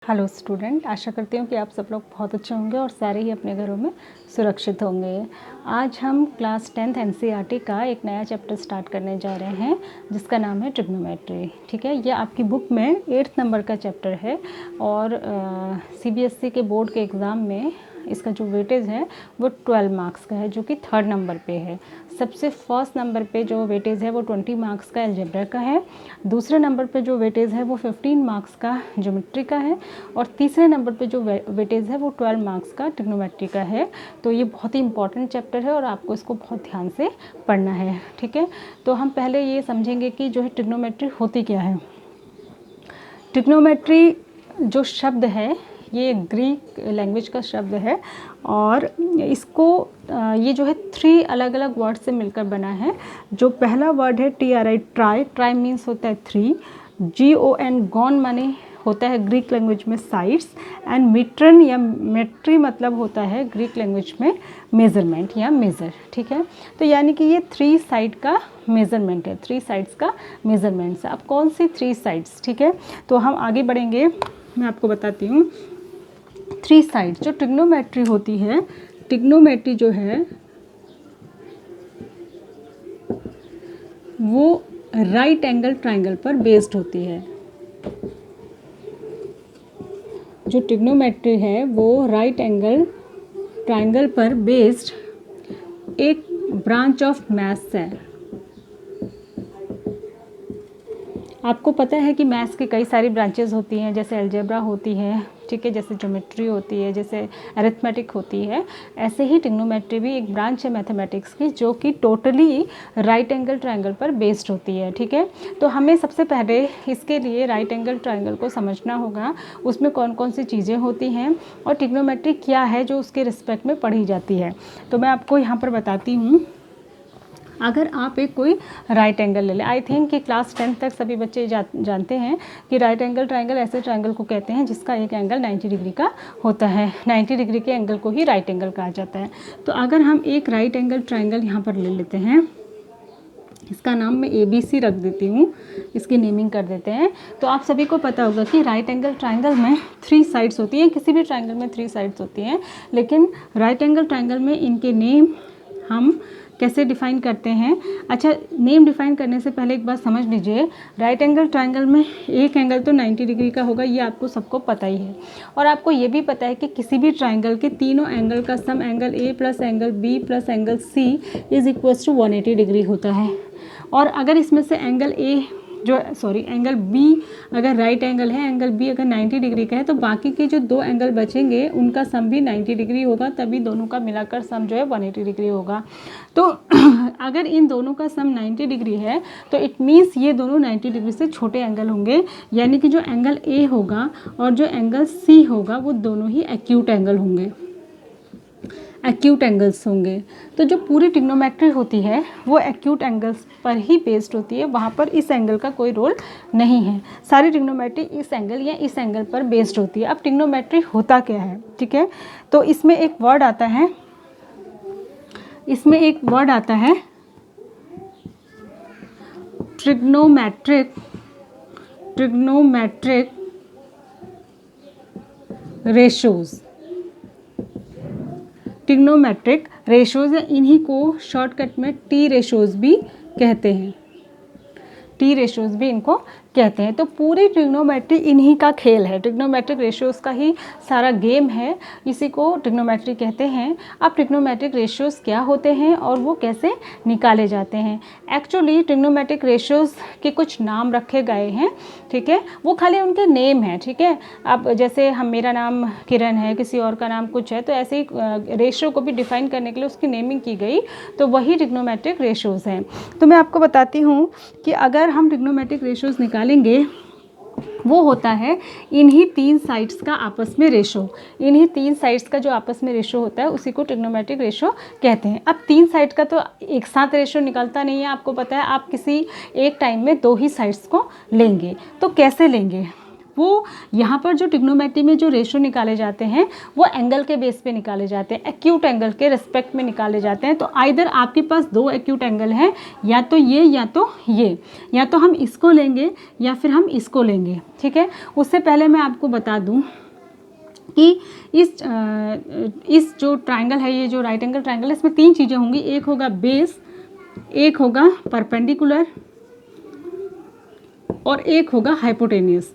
Hello student, आशा करती हूँ कि आप सब लोग बहुत अच्छे होंगे और सारे ही अपने घरों में सुरक्षित होंगे। आज हम क्लास 10th एनसीईआरटी का एक नया चैप्टर स्टार्ट करने जा रहे हैं जिसका नाम है ट्रिग्नोमेट्री। ठीक है, ये आपकी बुक में 8th नंबर का चैप्टर है और सीबीएसई के बोर्ड के एग्ज़ाम में इसका जो वेटेज है वो 12 मार्क्स का है, जो कि 3rd नंबर पे है। सबसे फर्स्ट नंबर पे जो वेटेज है वो 20 मार्क्स का अलजेब्रा का है, दूसरे नंबर पे जो वेटेज है वो 15 मार्क्स का ज्योमेट्री का है और तीसरे नंबर पे जो वेटेज है वो 12 मार्क्स का ट्रिग्नोमेट्री का है। तो ये बहुत ही इंपॉर्टेंट चैप्टर है और आपको इसको बहुत ध्यान से पढ़ना है। ठीक है, तो हम पहले ये समझेंगे कि जो है ट्रिग्नोमेट्री होती क्या है। ट्रिग्नोमेट्री जो शब्द है ये ग्रीक लैंग्वेज का शब्द है और इसको ये जो है 3 अलग अलग वर्ड से मिलकर बना है। जो पहला वर्ड है TRI, ट्राई। ट्राई मीन्स होता है 3। GON, गॉन माने होता है ग्रीक लैंग्वेज में साइड्स, एंड मीट्रन या मेट्री मतलब होता है ग्रीक लैंग्वेज में मेज़रमेंट या मेज़र। ठीक है, तो यानी कि ये 3 साइड का मेज़रमेंट है, 3 साइड्स का मेज़रमेंट्स है। अब कौन सी 3 साइड्स? ठीक है, तो हम आगे बढ़ेंगे, मैं आपको बताती हूँ। 3 साइड्स जो ट्रिग्नोमेट्री होती है, ट्रिग्नोमेट्री जो है वो राइट एंगल ट्राइंगल पर बेस्ड होती है। जो ट्रिग्नोमेट्री है वो राइट एंगल ट्राइंगल पर बेस्ड एक ब्रांच ऑफ मैथ्स है। आपको पता है कि मैथ्स की कई सारी ब्रांचेस होती हैं, जैसे अलजेब्रा होती है, ठीक है, जैसे ज्योमेट्री होती है, जैसे अरिथमेटिक होती है। ऐसे ही ट्रिग्नोमेट्री भी एक ब्रांच है मैथमेटिक्स की जो कि टोटली राइट एंगल ट्रायंगल पर बेस्ड होती है। ठीक है, तो हमें सबसे पहले इसके लिए राइट एंगल ट्रायंगल को समझना होगा, उसमें कौन कौन सी चीज़ें होती हैं और ट्रिग्नोमेट्री क्या है जो उसके रिस्पेक्ट में पढ़ी जाती है। तो मैं आपको यहाँ पर बताती हूँ। अगर आप एक कोई राइट एंगल ले लें, आई थिंक कि क्लास 10 तक सभी बच्चे जानते हैं कि राइट एंगल ट्रायंगल ऐसे ट्रायंगल को कहते हैं जिसका एक एंगल 90 डिग्री का होता है। 90 डिग्री के एंगल को ही राइट एंगल कहा जाता है। तो अगर हम एक राइट एंगल ट्रायंगल यहाँ पर ले लेते हैं, इसका नाम मैं ABC रख देती हूँ, इसकी नेमिंग कर देते हैं। तो आप सभी को पता होगा कि राइट एंगल ट्रायंगल में 3 साइड्स होती हैं, किसी भी ट्रायंगल में 3 साइड्स होती हैं, लेकिन राइट एंगल ट्रायंगल में इनके नेम हम कैसे डिफ़ाइन करते हैं। अच्छा, नेम डिफ़ाइन करने से पहले एक बात समझ लीजिए, राइट एंगल ट्रायंगल में एक एंगल तो 90 डिग्री का होगा, ये आपको सबको पता ही है। और आपको ये भी पता है कि किसी भी ट्रायंगल के तीनों एंगल का sum angle A plus angle B plus angle C is equals to 180 degree होता है। और अगर इसमें से एंगल एंगल B अगर राइट एंगल है, एंगल B अगर 90 डिग्री का है, तो बाकी के जो 2 एंगल बचेंगे उनका सम भी 90 डिग्री होगा, तभी दोनों का मिलाकर सम जो है 180 डिग्री होगा। तो अगर इन दोनों का सम 90 डिग्री है तो इट मीन्स ये दोनों 90 डिग्री से छोटे एंगल होंगे, यानी कि जो एंगल A होगा और जो एंगल C होगा वो दोनों ही एक्यूट एंगल होंगे, एक्यूट एंगल्स होंगे। तो जो पूरी ट्रिग्नोमेट्री होती है वो एक्यूट एंगल्स पर ही बेस्ड होती है, वहाँ पर इस एंगल का कोई रोल नहीं है। सारी ट्रिग्नोमेट्री इस एंगल या इस एंगल पर बेस्ड होती है। अब ट्रिग्नोमेट्री होता क्या है? ठीक है, तो इसमें एक वर्ड आता है, ट्रिग्नोमेट्रिक रेशोज़। ट्रिग्नोमेट्रिक रेशोज़, इन्हीं को शॉर्टकट में T रेशोज़ भी कहते हैं, T रेशोज़ भी इनको कहते हैं। तो पूरी ट्रिग्नोमेट्री इन्हीं का खेल है, ट्रिग्नोमेट्रिक रेशियोज़ का ही सारा गेम है, इसी को ट्रिग्नोमेट्री कहते हैं। अब ट्रिग्नोमेट्रिक रेशियोज़ क्या होते हैं और वो कैसे निकाले जाते हैं? एक्चुअली ट्रिग्नोमेट्रिक रेशियोज़ के कुछ नाम रखे गए हैं, ठीक है, वो खाली उनके नेम हैं। ठीक है, अब जैसे मेरा नाम किरण है, किसी और का नाम कुछ है, तो ऐसे ही रेशियो को भी डिफ़ाइन करने के लिए उसकी नेमिंग की गई, तो वही ट्रिग्नोमेट्रिक रेशियोज़ हैं। तो मैं आपको बताती हूँ कि अगर हम ट्रिग्नोमेट्रिक रेशियोज़ निकालेंगे, वो होता है इन्हीं 3 साइड्स का आपस में रेशो। इन्हीं 3 साइड्स का जो आपस में रेशो होता है उसी को ट्रिग्नोमेट्रिक रेशो कहते हैं। अब 3 साइड का तो एक साथ रेशो निकलता नहीं है, आपको पता है, आप किसी एक टाइम में 2 ही साइड्स को लेंगे। तो कैसे लेंगे? वो यहाँ पर जो ट्रिग्नोमेट्री में जो रेशियो निकाले जाते हैं वो एंगल के बेस पे निकाले जाते हैं, एक्यूट एंगल के रिस्पेक्ट में निकाले जाते हैं। तो आइदर आपके पास दो एक्यूट एंगल हैं, या तो ये या तो ये, या तो हम इसको लेंगे या फिर हम इसको लेंगे, ठीक है। उससे पहले मैं आपको बता दूं कि इस जो ट्रायंगल है, ये जो राइट एंगल ट्रायंगल है, इसमें तीन चीज़ें होंगी। एक होगा बेस, एक होगा परपेंडिकुलर और एक होगा हाइपोटेनियस,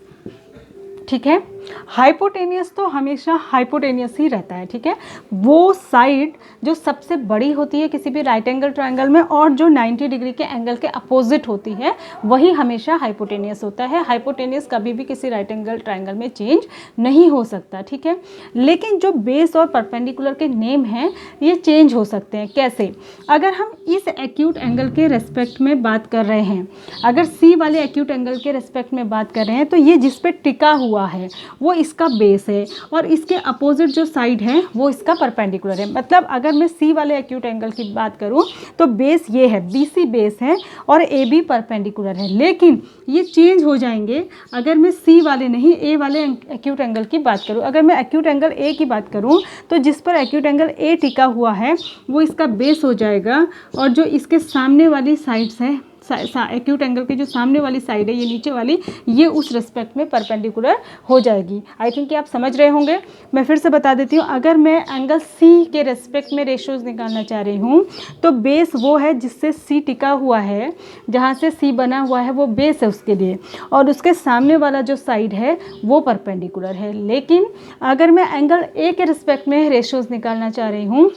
ठीक है। हाइपोटेनियस तो हमेशा हाइपोटेनियस ही रहता है, ठीक है। वो साइड जो सबसे बड़ी होती है किसी भी राइट एंगल ट्रायंगल में और जो 90 डिग्री के एंगल के अपोजिट होती है, वही हमेशा हाइपोटेनियस होता है। हाइपोटेनियस कभी भी किसी राइट एंगल ट्रायंगल में चेंज नहीं हो सकता, ठीक है। लेकिन जो बेस और परपेंडिकुलर के नेम हैं ये चेंज हो सकते हैं। कैसे? अगर हम इस एक्यूट एंगल के रेस्पेक्ट में बात कर रहे हैं, अगर सी वाले एक्यूट एंगल के रेस्पेक्ट में बात कर रहे हैं, तो ये जिस पे टिका हुआ है वो इसका बेस है और इसके अपोजिट जो साइड है वो इसका परपेंडिकुलर है। मतलब अगर मैं सी वाले एक्यूट एंगल की बात करूं तो बेस ये है, बीसी बेस है और ए बी परपेंडिकुलर है। लेकिन ये चेंज हो जाएंगे अगर मैं सी वाले नहीं ए वाले एक्यूट एंगल की बात करूं। अगर मैं एक्यूट एंगल ए की बात करूं तो जिस पर एक्यूट एंगल ए टिका हुआ है वो इसका बेस हो जाएगा और जो इसके सामने वाली साइड्स है, एक्यूट एंगल के जो सामने वाली साइड है, ये नीचे वाली, ये उस रेस्पेक्ट में परपेंडिकुलर हो जाएगी। आई थिंक कि आप समझ रहे होंगे। मैं फिर से बता देती हूँ, अगर मैं एंगल सी के रेस्पेक्ट में रेशियोज निकालना चाह रही हूँ तो बेस वो है जिससे सी टिका हुआ है, जहाँ से सी बना हुआ है वो बेस है उसके लिए, और उसके सामने वाला जो साइड है वो परपेंडिकुलर है। लेकिन अगर मैं एंगल ए के रिस्पेक्ट में रेशियोज निकालना चाह रही हूँ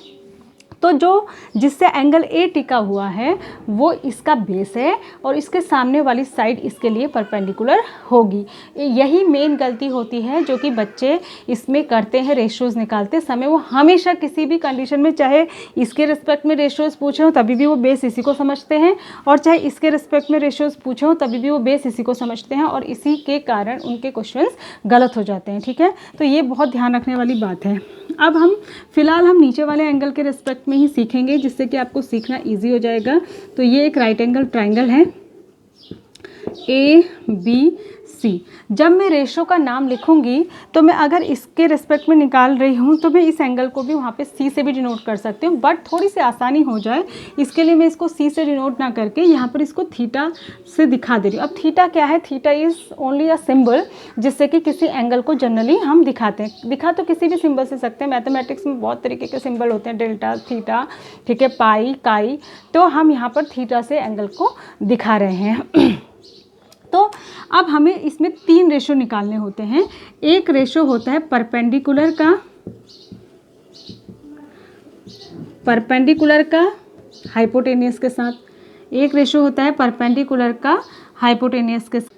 तो जो जिससे एंगल ए टिका हुआ है वो इसका बेस है और इसके सामने वाली साइड इसके लिए परपेंडिकुलर होगी। यही मेन गलती होती है जो कि बच्चे इसमें करते हैं रेशियोज निकालते समय। वो हमेशा किसी भी कंडीशन में, चाहे इसके रिस्पेक्ट में रेशियोज पूछे हो तभी भी वो बेस इसी को समझते हैं, और चाहे इसके रिस्पेक्ट में रेशियोज पूछे हो तभी भी वो बेस इसी को समझते हैं, और इसी के कारण उनके क्वेश्चंस गलत हो जाते हैं, ठीक है। तो ये बहुत ध्यान रखने वाली बात है। अब हम फिलहाल नीचे वाले एंगल के रिस्पेक्ट में ही सीखेंगे, जिससे कि आपको सीखना इजी हो जाएगा। तो ये एक राइट एंगल ट्रायंगल है ए बी सी। जब मैं रेशो का नाम लिखूंगी तो मैं अगर इसके रिस्पेक्ट में निकाल रही हूँ तो मैं इस एंगल को भी वहाँ पे सी से भी डिनोट कर सकती हूँ, बट थोड़ी सी आसानी हो जाए इसके लिए मैं इसको सी से डिनोट ना करके यहाँ पर इसको थीटा से दिखा दे रही हूँ। अब थीटा क्या है? Theta is only a symbol जिससे कि किसी एंगल को जनरली हम दिखाते हैं। दिखा तो किसी भी सिंबल से सकते हैं, मैथमेटिक्स में बहुत तरीके के सिंबल होते हैं, डेल्टा, थीटा, ठीक है, पाई, काई, तो हम यहाँ पर थीटा से एंगल को दिखा रहे हैं। तो अब हमें इसमें तीन रेशो निकालने होते हैं। एक रेशो होता है परपेंडिकुलर का हाइपोटेनियस के साथ, एक रेशो होता है परपेंडिकुलर का हाइपोटेनियस के साथ।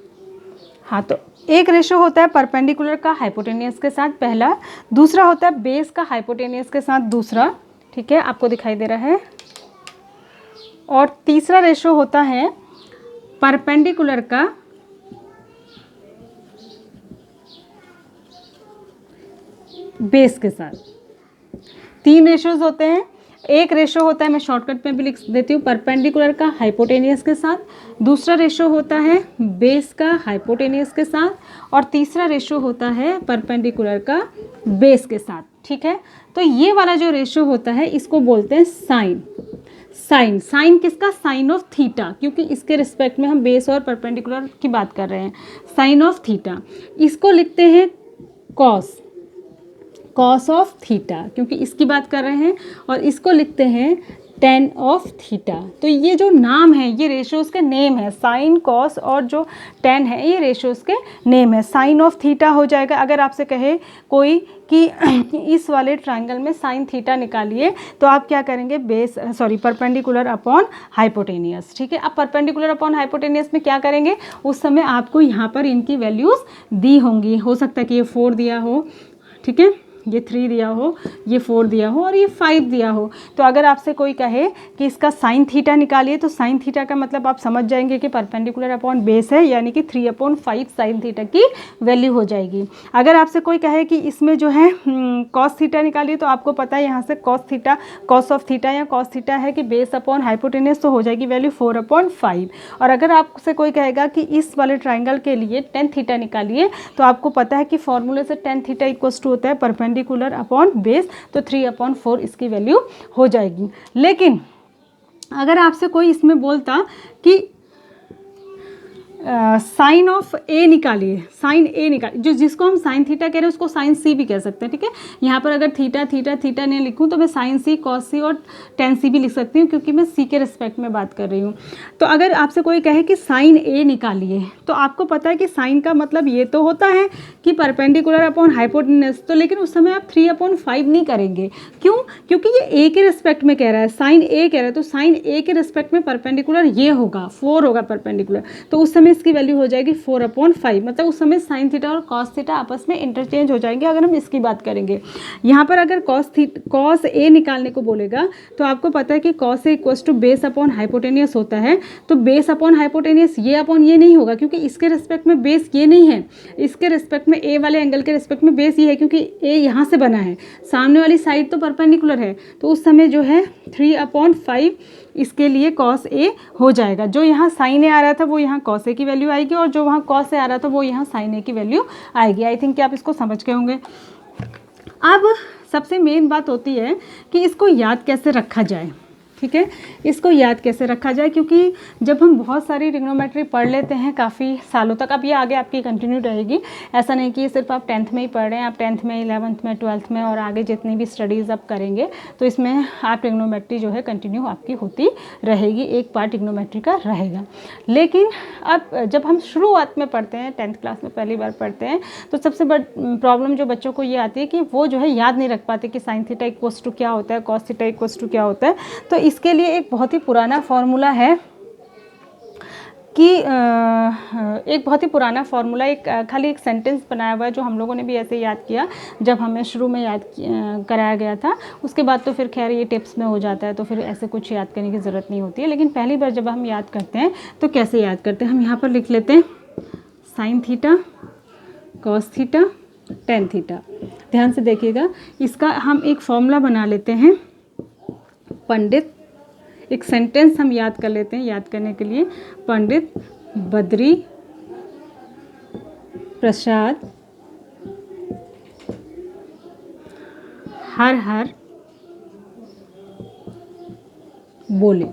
हाँ, तो एक रेशो होता है परपेंडिकुलर का हाइपोटेनियस के साथ पहला, दूसरा होता है बेस का हाइपोटेनियस के साथ दूसरा, ठीक है, आपको दिखाई दे रहा है, और तीसरा रेशो होता है परपेंडिकुलर का बेस के साथ। तीन रेशोज होते हैं। एक रेशो होता है, मैं शॉर्टकट में भी लिख देती हूँ, परपेंडिकुलर का हाइपोटेनियस के साथ, दूसरा रेशो होता है बेस का हाइपोटेनियस के साथ, और तीसरा रेशो होता है परपेंडिकुलर का बेस के साथ, ठीक है। तो ये वाला जो रेशो होता है इसको बोलते हैं साइन। साइन किसका? साइन ऑफ थीटा, क्योंकि इसके रिस्पेक्ट में हम बेस और परपेंडिकुलर की बात कर रहे हैं। साइन ऑफ थीटा, इसको लिखते हैं कॉस ऑफ थीटा, क्योंकि इसकी बात कर रहे हैं, और इसको लिखते हैं टेन ऑफ थीटा। तो ये जो नाम है ये रेशियोज के नेम है, साइन, कॉस और जो टेन है ये रेशियोज के नेम है। साइन ऑफ थीटा हो जाएगा अगर आपसे कहे कोई कि इस वाले ट्रायंगल में साइन थीटा निकालिए, तो आप क्या करेंगे? परपेंडिकुलर अपॉन हाइपोटेनियस, ठीक है। अब परपेंडिकुलर अपॉन हाइपोटेनियस में क्या करेंगे? उस समय आपको यहाँ पर इनकी वैल्यूज़ दी होंगी, हो सकता है कि ये 4 दिया हो, ठीक है, ये 3 दिया हो, ये 4 दिया हो और ये 5 दिया हो, तो अगर आपसे कोई कहे कि इसका साइन थीटा निकालिए, तो साइन थीटा का मतलब आप समझ जाएंगे कि परपेंडिकुलर अपॉन बेस है, यानी कि 3/5 साइन थीटा की वैल्यू हो जाएगी। अगर आपसे कोई कहे कि इसमें जो है कॉस थीटा निकालिए, तो आपको पता है यहाँ से कॉस ऑफ थीटा या कॉस थीटा है कि बेस अपॉन हाइपोटेनस, तो हो जाएगी वैल्यू 4/5। और अगर आपसे कोई कहेगा कि इस वाले ट्राइंगल के लिए टेन थीटा निकालिए, तो आपको पता है कि फॉर्मूले से टेन थीटा इक्वल्स टू होता है परपेंडिकुलर अपॉन बेस, तो 3/4 इसकी वैल्यू हो जाएगी। लेकिन अगर आपसे कोई इसमें बोलता कि साइन ऑफ ए निकालिए, साइन ए निकालिए, जो जिसको हम साइन थीटा कह रहे हैं उसको साइन सी भी कह सकते हैं, ठीक है। यहाँ पर अगर थीटा थीटा थीटा नहीं लिखूँ तो मैं साइन सी, कॉस सी और टेन सी भी लिख सकती हूँ, क्योंकि मैं सी के रिस्पेक्ट में बात कर रही हूँ। तो अगर आपसे कोई कहे कि साइन ए निकालिए, तो आपको पता है कि साइन का मतलब ये तो होता है कि परपेंडिकुलर अपॉन हाइपोटेनस, तो लेकिन उस समय आप 3/5 नहीं करेंगे। क्यों? क्योंकि ये ए के रिस्पेक्ट में कह रहा है, साइन ए कह रहा है, तो साइन ए के रिस्पेक्ट में परपेंडिकुलर ये होगा, 4 होगा परपेंडिकुलर, तो उस समय इसकी वैल्यू हो जाएगी 4/5। मतलब उस समय साइन थीटा और कॉस थीटा आपस में इंटरचेंज हो जाएंगे अगर हम इसकी बात करेंगे। यहाँ पर अगर कॉस ए निकालने को बोलेगा, तो आपको पता है कि cos A equals to base upon hypotenuse होता है, तो बेस अपॉन हाइपोटेनियस ये अपॉन ये नहीं होगा, क्योंकि इसके रिस्पेक्ट में बेस ये नहीं है, इसके रिस्पेक्ट में ए वाले एंगल के रिस्पेक्ट में बेस ये है, क्योंकि ए यहाँ से बना है, सामने वाली साइड तो परपेंडिकुलर है, तो उस समय जो है 3/5 इसके लिए कॉस ए हो जाएगा। जो यहाँ साइन ए आ रहा था वो यहाँ कॉस ए की वैल्यू आएगी, और जो वहाँ कॉस ए आ रहा था वो यहाँ साइन ए की वैल्यू आएगी। आई थिंक कि आप इसको समझ गए होंगे। अब सबसे मेन बात होती है कि इसको याद कैसे रखा जाए, ठीक है, इसको याद कैसे रखा जाए, क्योंकि जब हम बहुत सारी ट्रिग्नोमेट्री पढ़ लेते हैं काफ़ी सालों तक, अब ये आगे आपकी कंटिन्यू रहेगी, ऐसा नहीं कि सिर्फ आप 10th में ही पढ़ रहे हैं, आप 10th में, 11th में, 12th में और आगे जितनी भी स्टडीज़ आप करेंगे, तो इसमें आप ट्रिग्नोमेट्री जो है कंटिन्यू आपकी होती रहेगी, एक पार्ट ट्रिग्नोमेट्री का रहेगा। लेकिन अब जब हम शुरुआत में पढ़ते हैं, 10th क्लास में पहली बार पढ़ते हैं, तो सबसे बड़ी प्रॉब्लम जो बच्चों को ये आती है कि वो जो है याद नहीं रख पाते कि साइन थीटा इक्वल्स टू क्या होता है, कॉस थीटा इक्वल्स टू क्या होता है। तो इसके लिए एक बहुत ही पुराना फॉर्मूला है कि एक बहुत ही पुराना फार्मूला, एक खाली एक सेंटेंस बनाया हुआ है जो हम लोगों ने भी ऐसे याद किया जब हमें शुरू में याद कराया गया था। उसके बाद तो फिर खैर ये टिप्स में हो जाता है, तो फिर ऐसे कुछ याद करने की ज़रूरत नहीं होती है। लेकिन पहली बार जब हम याद करते हैं तो कैसे याद करते हैं, हम यहाँ पर लिख लेते हैं sine theta, cos theta, tan theta. ध्यान से देखिएगा, इसका हम एक फॉर्मूला बना लेते हैं पंडित, एक सेंटेंस हम याद कर लेते हैं याद करने के लिए, पंडित बद्री प्रसाद हर हर बोले।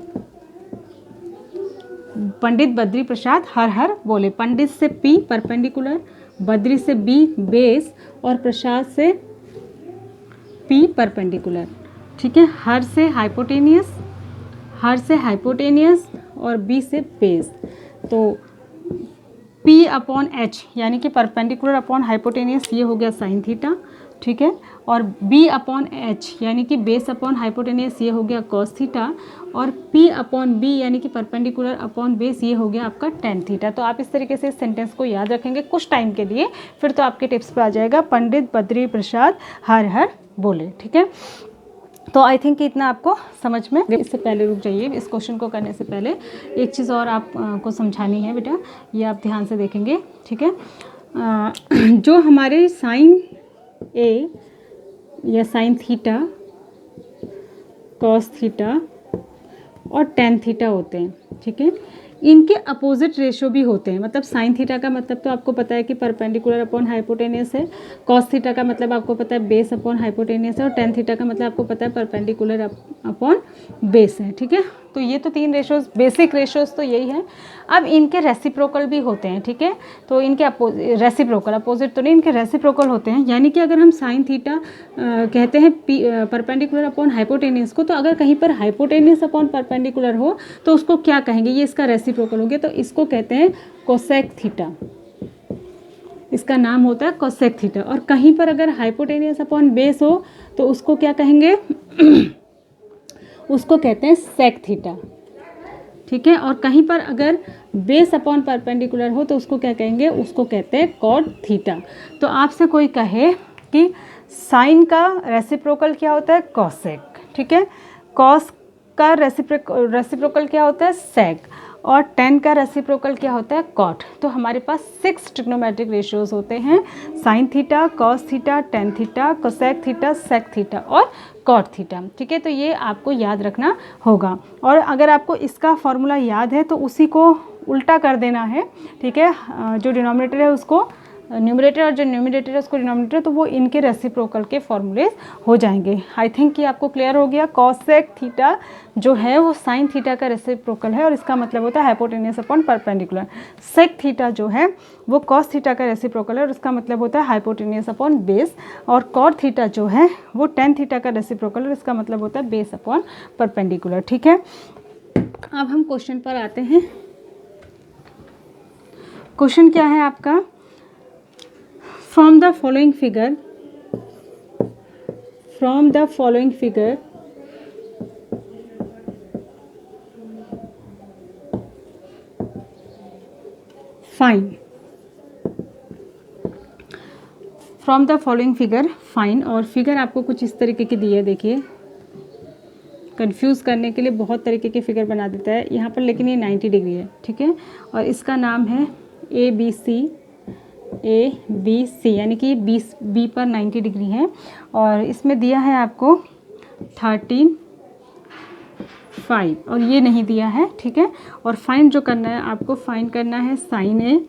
पंडित बद्री प्रसाद हर हर बोले। पंडित से पी परपेंडिकुलर, बद्री से बी बेस और प्रसाद से पी परपेंडिकुलर, ठीक है। हर से हाइपोटेनियस, हर से हाइपोटेनियस और बी से बेस। तो P अपॉन एच यानी कि परपेंडिकुलर अपॉन हाइपोटेनियस, ये हो गया साइन थीटा, ठीक है। और B अपॉन एच यानी कि बेस अपॉन हाइपोटेनियस, ये हो गया कॉस थीटा। और P अपॉन बी यानी कि परपेंडिकुलर अपॉन बेस, ये हो गया आपका टेन थीटा। तो आप इस तरीके से इस सेंटेंस को याद रखेंगे कुछ टाइम के लिए, फिर तो आपके टिप्स पे आ जाएगा पंडित बद्री प्रसाद हर हर बोले, ठीक है। तो आई थिंक कि इतना आपको समझ में। इससे पहले रुक जाइए, इस क्वेश्चन को करने से पहले एक चीज़ और आपको समझानी है बेटा, ये आप ध्यान से देखेंगे, ठीक है। जो हमारे साइन ए या साइन थीटा, कॉस थीटा और टेन थीटा होते हैं, ठीक है, इनके अपोजिट रेशो भी होते हैं। मतलब साइन थीटा का मतलब तो आपको पता है कि परपेंडिकुलर अपॉन हाइपोटेनियस है, कॉस थीटा का मतलब आपको पता है बेस अपॉन हाइपोटेनियस है, और टेन थीटा का मतलब आपको पता है परपेंडिकुलर अपॉन बेस है, ठीक है। तो ये तो तीन रेशोज़, बेसिक रेशोज़ तो यही है। अब इनके रेसिप्रोकल भी होते हैं, ठीक है। तो इनके रेसिप्रोकल, अपोजिट तो नहीं, इनके रेसिप्रोकल होते हैं। यानी कि अगर हम साइन थीटा कहते हैं परपेंडिकुलर अपॉन हाइपोटेनियस को, तो अगर कहीं पर हाइपोटेनियस अपॉन परपेंडिकुलर हो तो उसको क्या कहेंगे, ये इसका रेसिप्रोकल हो गया, तो इसको कहते हैं कोसेक थीटा। इसका नाम होता है कोसेक थीटा। और कहीं पर अगर हाइपोटेनियस अपॉन बेस हो तो उसको क्या कहेंगे उसको कहते हैं सेक थीटा, ठीक है। और कहीं पर अगर बेस अपॉन परपेंडिकुलर हो तो उसको क्या कहेंगे, उसको कहते हैं कॉट थीटा। तो आपसे कोई कहे कि साइन का रेसिप्रोकल क्या होता है, कॉसेक, ठीक है, कॉस का रेसिप्रोकल क्या होता है, सेक, और टेन का रेसिप्रोकल क्या होता है, कॉट। तो हमारे पास 6 ट्रिग्नोमेट्रिक रेशियोज होते हैं, sine theta, cos theta, tan theta, cosec theta, sec theta और कॉट थीटा, ठीक है। तो ये आपको याद रखना होगा, और अगर आपको इसका फॉर्मूला याद है तो उसी को उल्टा कर देना है, ठीक है। जो डिनोमिनेटर है उसको न्यूमरेटर और जो न्यूमरेटर है उसको डिनोमिनेटर, तो वो इनके रेसिप्रोकल के फॉर्मूलेज हो जाएंगे। आई थिंक कि आपको क्लियर हो गया। कॉसेक थीटा जो है वो साइन थीटा का रेसिप्रोकल है और इसका मतलब होता है hypotenuse upon perpendicular. Sec theta जो है वो कॉस थीटा का रेसिप्रोकल है और उसका मतलब होता है हाइपोटेन्यूस अपॉन बेस, और कॉट थीटा जो है वो टेन थीटा का रेसिप्रोकल है और इसका मतलब होता है बेस अपॉन परपेंडिकुलर, ठीक है। अब हम क्वेश्चन पर आते हैं। क्वेश्चन क्या है आपका, from the following figure fine, और फिगर आपको कुछ इस तरीके की दी है, देखिए कंफ्यूज करने के लिए बहुत तरीके के फिगर बना देता है यहाँ पर, लेकिन ये 90 डिग्री है, ठीक है, और इसका नाम है ए बी सी, यानी कि बी पर 90 डिग्री है, और इसमें दिया है आपको 13 5, और ये नहीं दिया है, ठीक है। और फाइंड जो करना है आपको, फाइंड करना है साइन ए,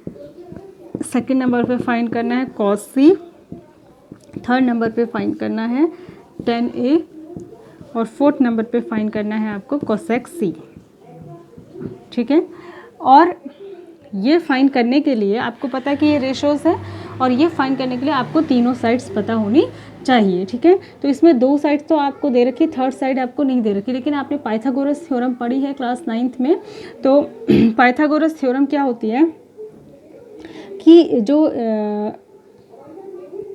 सेकंड नंबर पे फाइंड करना है कॉस सी, थर्ड नंबर पे फाइंड करना है टेन ए, और फोर्थ नंबर पे फाइंड करना है आपको कोसेक सी, ठीक है। और ये फाइंड करने के लिए आपको पता है कि ये रेशोज़ है, और ये फाइंड करने के लिए आपको तीनों साइड्स पता होनी चाहिए, ठीक है। तो इसमें 2 साइड्स तो आपको दे रखी, थर्ड साइड आपको नहीं दे रखी, लेकिन आपने पाइथागोरस थ्योरम पढ़ी है क्लास 9th में। तो पाइथागोरस थ्योरम क्या होती है कि जो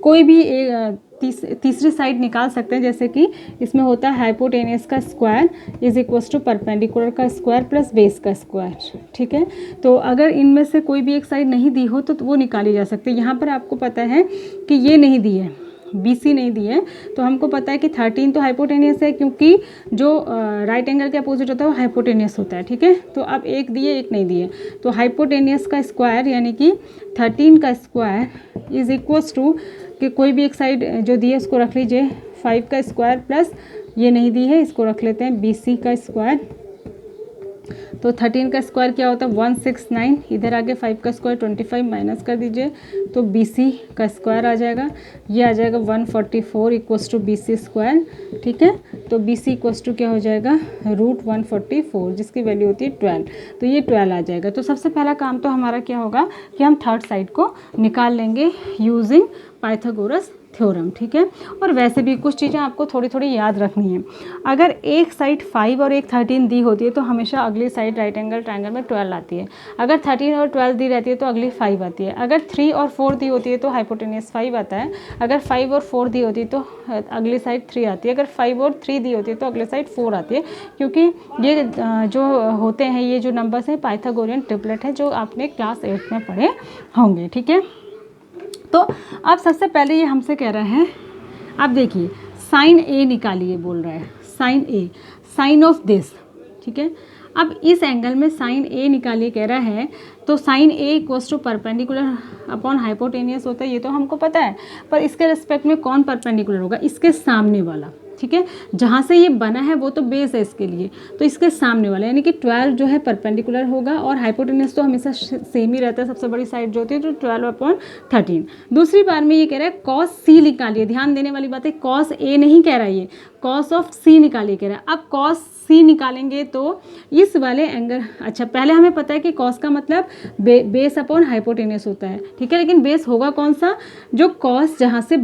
कोई भी तीसरी साइड निकाल सकते हैं, जैसे कि इसमें होता है हाइपोटेनियस का square is equals to perpendicular का स्क्वायर प्लस बेस का स्क्वायर, ठीक है। तो अगर इनमें से कोई भी एक साइड नहीं दी हो तो वो निकाली जा सकती है। यहाँ पर आपको पता है कि ये नहीं दी है, BC नहीं दी है, तो हमको पता है कि 13 तो हाइपोटेनियस है, क्योंकि जो राइट एंगल के अपोजिट होता है वो हाइपोटेनियस होता है, ठीक है। तो अब एक दिए एक नहीं दिए, तो हाइपोटेनियस का स्क्वायर यानी कि 13 का स्क्वायर इज इक्वल्स टू कि कोई भी एक साइड जो दी है उसको रख लीजिए 5 का स्क्वायर प्लस ये नहीं दी है इसको रख लेते हैं BC का स्क्वायर। तो 13 का स्क्वायर क्या होता है 169, इधर आगे 5 का स्क्वायर 25 माइनस कर दीजिए तो BC का स्क्वायर आ जाएगा, ये आ जाएगा 144 इक्वल्स टू BC स्क्वायर, ठीक है। तो BC इक्वल्स टू क्या हो जाएगा √144, जिसकी वैल्यू होती है 12, तो ये 12 आ जाएगा। तो सबसे पहला काम तो हमारा क्या होगा कि हम थर्ड साइड को निकाल लेंगे यूजिंग पाइथागोरस थ्योरम, ठीक है। और वैसे भी कुछ चीज़ें आपको थोड़ी थोड़ी याद रखनी है। अगर एक साइड 5 और एक 13 दी होती है तो हमेशा अगली साइड राइट एंगल ट्रायंगल में 12 आती है। अगर 13 और 12 दी रहती है तो अगली 5 आती है। अगर 3 और 4 दी होती है तो हाइपोटेनियस 5 आता है। अगर 5 और 4 दी होती है तो अगली साइड 3 आती है। अगर 5 और 3 दी होती है तो अगली साइड 4 आती है, क्योंकि ये जो होते हैं ये जो नंबर्स हैं पाइथागोरियन ट्रिपलेट है जो आपने क्लास 8 में पढ़े होंगे, ठीक है। तो अब सबसे पहले ये हमसे कह रहा है, अब देखिए साइन ए निकालिए बोल रहा है, sine A, sine of this, ठीक है। अब इस एंगल में साइन ए निकालिए कह रहा है, तो sine A equals to perpendicular upon hypotenuse होता है, ये तो हमको पता है, पर इसके रिस्पेक्ट में कौन परपेंडिकुलर होगा, इसके सामने वाला, ठीक है। जहाँ से ये बना है वो तो बेस है इसके लिए, तो इसके सामने वाला यानी कि 12 जो है परपेंडिकुलर होगा, और हाइपोटेनस तो हमेशा सेम ही रहता है, सबसे बड़ी साइड जो होती है, तो 12/13। दूसरी बार में ये कह रहा है कॉस सी निकालिए, ध्यान देने वाली बात है, कॉस ए नहीं कह रहा है, ये कॉस ऑफ सी निकालिए कह रहा है। अब कॉस सी निकालेंगे तो इस वाले एंगल, अच्छा पहले हमें पता है कि कॉस का मतलब बेस अपॉन हाइपोटेनस होता है, ठीक है, लेकिन बेस होगा कौन सा, जो कॉस जहाँ से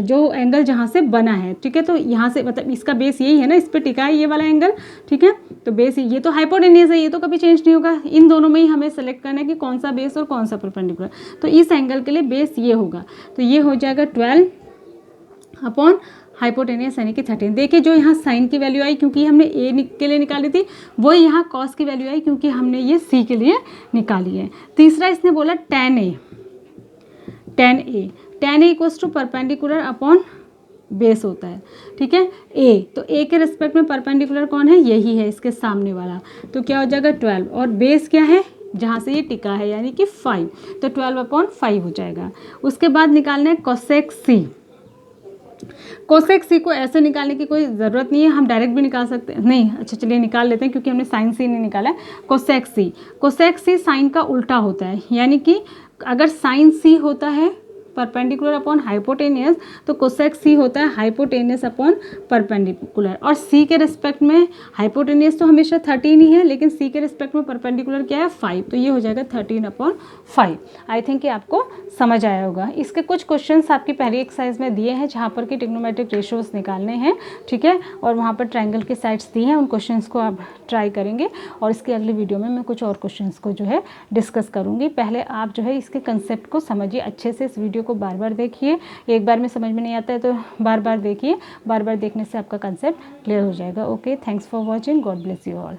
जो एंगल जहाँ से बना है, ठीक है। तो यहाँ से मतलब इसका बेस यही है ना, इस पर टिका है ये वाला एंगल, ठीक है। तो बेस ये तो हाइपोटेनस है, ये तो कभी चेंज नहीं होगा, इन दोनों में ही हमें सेलेक्ट करना है कि कौन सा बेस और कौन सा परपेंडिकुलर। तो इस एंगल के लिए बेस ये होगा, तो ये हो जाएगा 12 अपॉन हाइपोटेनियस यानी कि 13। देखिए जो यहाँ साइन की वैल्यू आई क्योंकि हमने ए के लिए निकाली थी, वो यहाँ कॉस की वैल्यू आई क्योंकि हमने ये सी के लिए निकाली है। तीसरा इसने बोला tan A, tan A equals to perpendicular upon base होता है, ठीक है। ए, तो ए के रिस्पेक्ट में परपेंडिकुलर कौन है, यही है इसके सामने वाला, तो क्या हो जाएगा 12, और बेस क्या है जहाँ से ये टिका है यानी कि 5, तो 12/5 हो जाएगा। उसके बाद निकालना है कोसेक सी। कोसेक सी को ऐसे निकालने की कोई ज़रूरत नहीं है, हम डायरेक्ट भी निकाल सकते हैं, नहीं अच्छा चलिए निकाल लेते हैं क्योंकि हमने साइन सी नहीं निकाला है। कोसेक सी साइन का उल्टा होता है, यानी कि अगर साइन सी होता है परपेंडिकुलर अपॉन हाइपोटेनियस, तो कोसेक सी होता है हाइपोटेनियस अपॉन परपेंडिकुलर। और सी के रिस्पेक्ट में हाइपोटेनियस तो हमेशा 13 ही है, लेकिन सी के रिस्पेक्ट में परपेंडिकुलर क्या है 5, तो ये हो जाएगा 13/5। आई थिंक कि आपको समझ आया होगा। इसके कुछ क्वेश्चंस आपकी पहली एक्सरसाइज में दिए हैं जहाँ पर कि ट्रिग्नोमेट्रिक रेशियोज निकालने हैं, ठीक है, और वहाँ पर ट्रायंगल के साइड्स दिए हैं, उन क्वेश्चंस को आप ट्राई करेंगे। और इसकी अगली वीडियो में मैं कुछ और क्वेश्चंस को जो है डिस्कस करूँगी। पहले आप जो है इसके कंसेप्ट को समझिए अच्छे से, इस वीडियो को बार बार देखिए, एक बार में समझ में नहीं आता है तो बार बार देखिए, बार बार देखने से आपका कंसेप्ट क्लियर हो जाएगा। Okay, thanks for watching, God bless you all.